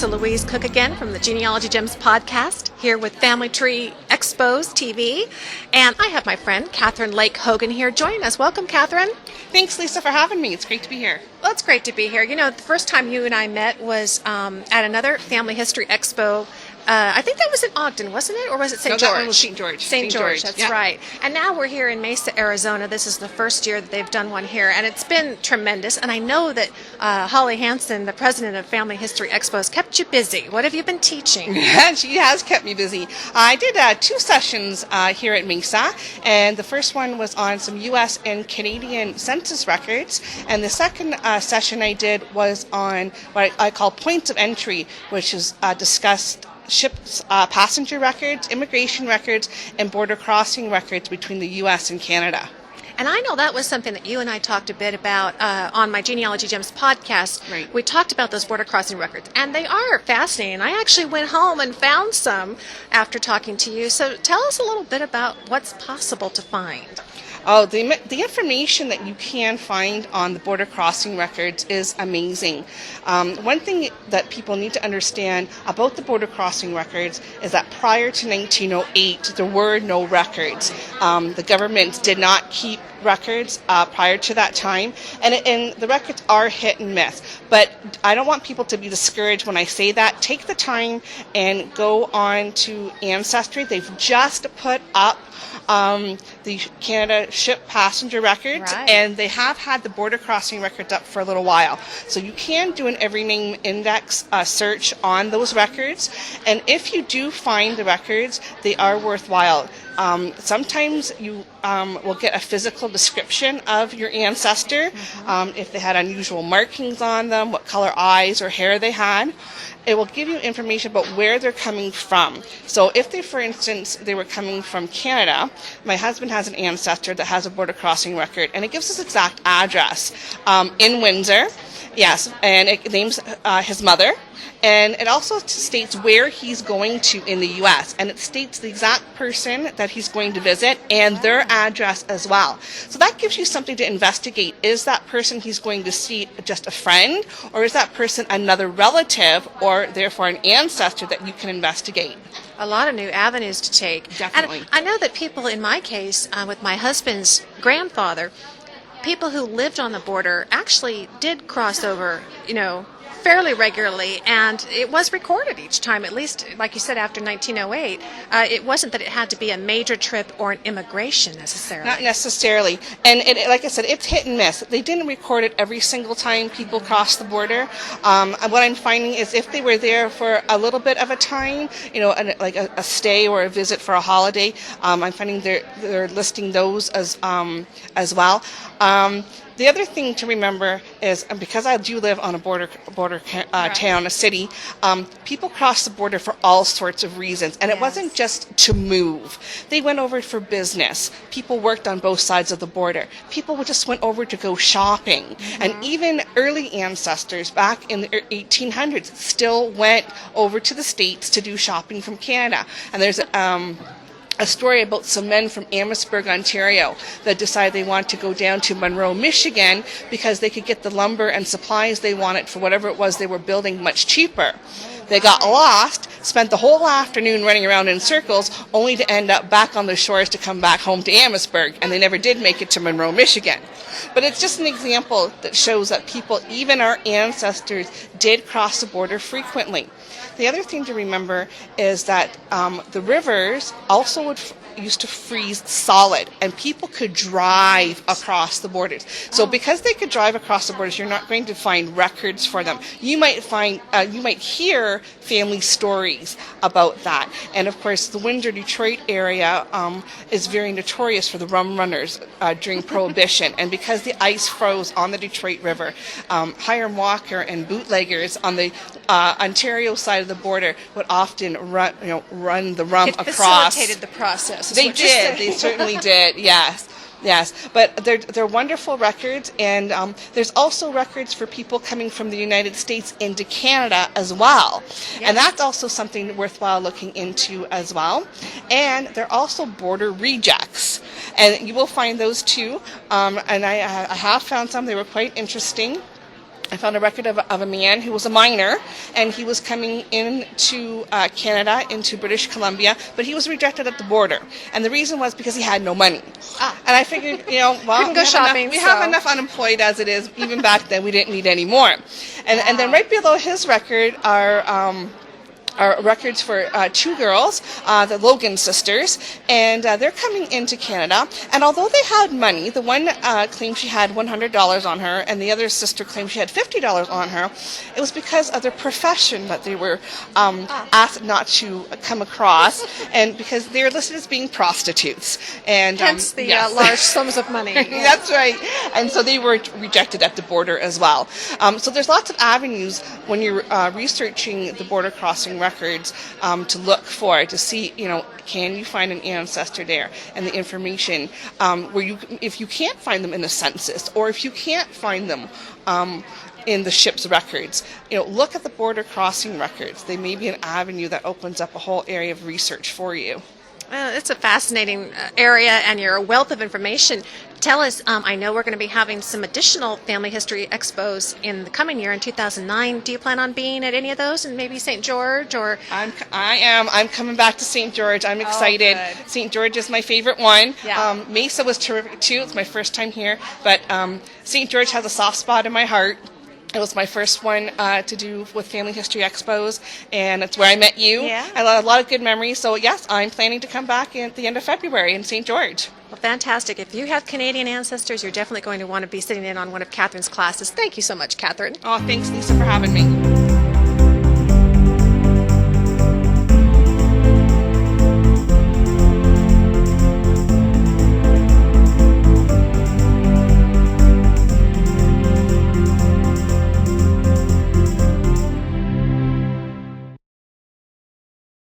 Lisa Louise Cooke again from the Genealogy Gems podcast, here with Family Tree Expos TV. And I have my friend Kathryn Lake Hogan here joining us. Welcome, Kathryn. Thanks, Lisa, for having me. It's great to be here. Well, it's great to be here. You know, the first time you and I met was at another Family History Expo. I think that was in Ogden, wasn't it? Or was it St. George? No, that one was St. George. St. George, that's right. And now we're here in Mesa, Arizona. This is the first year that they've done one here, and it's been tremendous. And I know that Holly Hansen, the president of Family History Expo, has kept you busy. What have you been teaching? She has kept me busy. I did 2 sessions here at Mesa, and the first one was on some U.S. and Canadian census records, and the second session I did was on what I call points of entry, which is discussed ships, passenger records, immigration records, and border crossing records between the U.S. and Canada. And I know that was something that you and I talked a bit about on my Genealogy Gems podcast. Right. We talked about those border crossing records, and they are fascinating. I actually went home and found some after talking to you. So tell us a little bit about what's possible to find. Oh, the information that you can find on the border crossing records is amazing. One thing that people need to understand about the border crossing records is that prior to 1908, there were no records. The government did not keep records prior to that time, and the records are hit and miss. But I don't want people to be discouraged when I say that. Take the time and go on to Ancestry. They've just put up the Canada ship passenger records, right. And they have had the border crossing records up for a little while. So you can do an every name index search on those records, and if you do find the records, they are worthwhile. Sometimes you will get a physical description of your ancestor, if they had unusual markings on them, what color eyes or hair they had. It will give you information about where they're coming from. So if they, for instance, they were coming from Canada, my husband has an ancestor that has a border crossing record, and it gives us exact address in Windsor, yes, and it names his mother. And it also states where he's going to in the U.S. And it states the exact person that he's going to visit and their address as well. So that gives you something to investigate. Is that person he's going to see just a friend, or is that person another relative, or therefore an ancestor that you can investigate? A lot of new avenues to take. Definitely. And I know that people, in my case, with my husband's grandfather, people who lived on the border actually did cross over, fairly regularly, and it was recorded each time, at least, like you said, after 1908. It wasn't that it had to be a major trip or an immigration necessarily. Not necessarily. And like I said, it's hit and miss. They didn't record it every single time people crossed the border. And what I'm finding is if they were there for a little bit of a time, like a stay or a visit for a holiday, I'm finding they're listing those as well. The other thing to remember is, because I do live on a border town, a city, people cross the border for all sorts of reasons. And it wasn't just to move. They went over for business. People worked on both sides of the border. People just went over to go shopping. Mm-hmm. And even early ancestors back in the 1800s still went over to the States to do shopping from Canada. And there's a story about some men from Amherstburg, Ontario, that decided they wanted to go down to Monroe, Michigan, because they could get the lumber and supplies they wanted for whatever it was they were building much cheaper. They got lost, spent the whole afternoon running around in circles, only to end up back on the shores to come back home to Amherstburg, and they never did make it to Monroe, Michigan. But it's just an example that shows that people, even our ancestors, did cross the border frequently. The other thing to remember is that the rivers also used to freeze solid, and people could drive across the borders. So because they could drive across the borders, you're not going to find records for them. You might hear family stories about that. And of course, the Windsor-Detroit area is very notorious for the rum runners during Prohibition. And because the ice froze on the Detroit River, Hiram Walker and bootleggers on the Ontario side of the border would often run the rum across. It facilitated the process. They did. They certainly did. Yes. But they're wonderful records, and there's also records for people coming from the United States into Canada as well. Yes. And that's also something worthwhile looking into as well. And there are also border rejects, and you will find those too. And I have found some. They were quite interesting. I found a record of a man who was a minor, and he was coming into Canada, into British Columbia, but he was rejected at the border. And the reason was because he had no money. And I figured, well, couldn't go shopping, we have enough unemployed as it is. Even back then, we didn't need any more. And then right below his record are records for two girls, the Logan sisters, and they're coming into Canada. And although they had money, the one claimed she had $100 on her, and the other sister claimed she had $50 on her. It was because of their profession that they were asked not to come across, and because they're listed as being prostitutes. And hence the yes. large sums of money. That's right. And so they were rejected at the border as well. So there's lots of avenues when you're researching the border crossing records to look for, to see, can you find an ancestor there, and the information where if you can't find them in the census, or if you can't find them in the ship's records, look at the border crossing records. They may be an avenue that opens up a whole area of research for you. It's a fascinating area, and you're a wealth of information. Tell us, I know we're going to be having some additional Family History Expos in the coming year, in 2009. Do you plan on being at any of those, and maybe St. George? Or I am. I'm coming back to St. George. I'm excited. Good. St. George is my favorite one. Yeah. Mesa was terrific too. It's my first time here, but St. George has a soft spot in my heart. It was my first one to do with Family History Expos, and it's where I met you. Yeah. I had a lot of good memories, so yes, I'm planning to come back at the end of February in St. George. Well, fantastic. If you have Canadian ancestors, you're definitely going to want to be sitting in on one of Kathryn's classes. Thank you so much, Kathryn. Oh, thanks, Lisa, for having me.